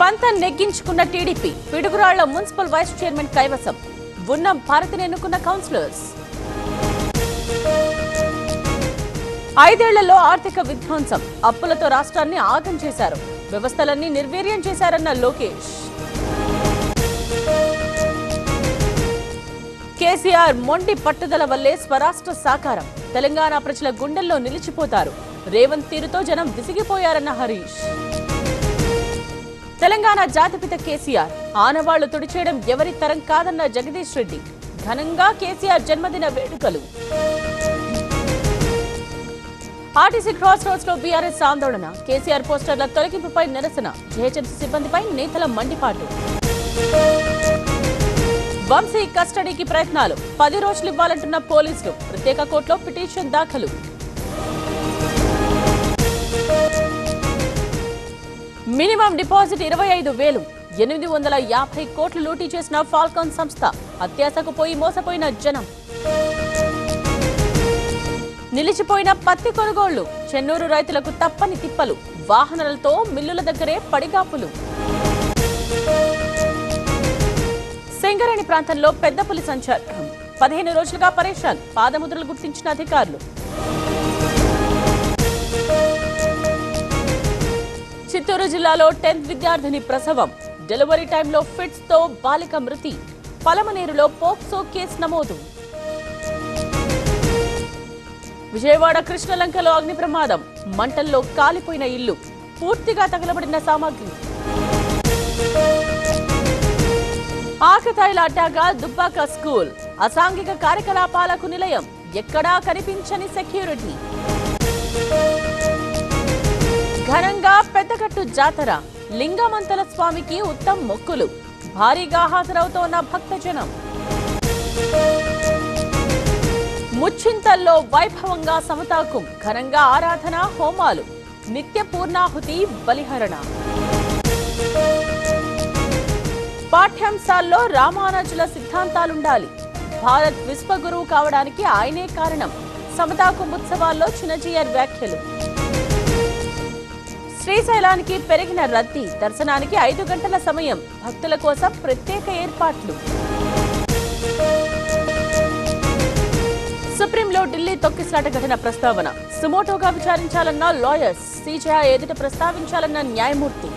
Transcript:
పంతం నెగ్గించుకున్న TDP Piduguralla municipal vice chairman కైవసం ఉన్నం భారతిని ఎన్నుకున్న కౌన్సిలర్స్. 5 ఏళ్లలో ఆర్థిక విధ్వంసం, అప్పులతో రాష్ట్రాన్ని ఆగం చేశారు, వ్యవస్థలన్నీ నిర్వీర్యం చేశారన్న లోకేష్. కేసీఆర్ మొండి పట్టుదల వల్లే స్వరాష్ట్ర సాకారం, తెలంగాణ ప్రజల గుండెల్లో నిలిచిపోతారు, రేవంత్ తీరుతో జనం విసిగిపోయారన్న హరీష్. తెలంగాణ జాతిపిత కేసీఆర్ ఆనవాళ్లు తుడిచేయడం ఎవరి తరం కాదన్న జగదీష్ రెడ్డి. ఘనంగా కేసీఆర్ జన్మదిన వేడుకలు. ఆర్టీసీ క్రాస్ రోడ్స్ లో బీఆర్ఎస్ ఆందోళన, కేసీఆర్ పోస్టర్ల తొలగింపుపై నిరసన, జీహెచ్ఎంసీ సిబ్బందిపై నేతల మండిపాటు. వంశీ కస్టడీకి ప్రయత్నాలు, 10 రోజులు ఇవ్వాలంటున్న పోలీసులు, ప్రత్యేక కోర్టులో పిటిషన్ దాఖలు. మినిమం డిపాజిట్ 25,000, 850 కోట్లు లూటీ చేసిన ఫాల్కాన్ సంస్థ, అత్యాశకు పోయి మోసపోయిన జనం. నిలిచిపోయిన పత్తి కొనుగోళ్లు, చెన్నూరు రైతులకు తప్పని తిప్పలు, వాహనాలతో మిల్లుల దగ్గరే పడిగాపులు. సింగరేణి ప్రాంతంలో పెద్ద పులి సంచారం, 15 రోజులుగా పరేషాన్, పాదముద్రలు గుర్తించిన అధికారులు. చిత్తూరు జిల్లాలో 10th విద్యార్థిని ప్రసవం, డెలివరీ టైంలో ఫిట్స్ తో బాలిక మృతి, పలమనేరులో పోక్సో కేసు నమోదు. విజయవాడ కృష్ణలంకలో అగ్ని ప్రమాదం, మంటల్లో కాలిపోయిన ఇల్లు, పూర్తిగా తగలబడిన సామాగ్రి. ఆకతాయిల అడ్డాగా దుబ్బాక స్కూల్, అసాంఘిక కార్యకలాపాలకు నిలయం, ఎక్కడా కనిపించని సెక్యూరిటీ. ఘనంగా పెద్దగట్టు జాతర, లింగమంతల స్వామికి ఉత్తమ్ మొక్కులు, భారీగా హాజరవుతోన్న భక్తజనం. ముచ్చింతల్లో వైభవంగా సమతాకం, ఘనంగా ఆరాధన, హోమాలు, నిత్య పూర్ణాహుతి, బలిహరణ. పాఠ్యాంశాల్లో రామానుజుల సిద్ధాంతాలుండాలి, భారత్ విశ్వగురువు కావడానికి ఆయనే కారణం, సమతాకం ఉత్సవాల్లో చిన్నజీయర్ వ్యాఖ్యలు. శ్రీశైలానికి పెరిగిన రద్దీ, దర్శనానికి 5 గంటల సమయం, భక్తుల కోసం ప్రత్యేక ఏర్పాట్లు. సుప్రీంలో ఢిల్లీ తొక్కిసలాట ఘటన ప్రస్తావన, సుమోటోగా విచారించాలన్న లాయర్స్, సీజేఐ ఎదుట ప్రస్తావించాలన్న న్యాయమూర్తి.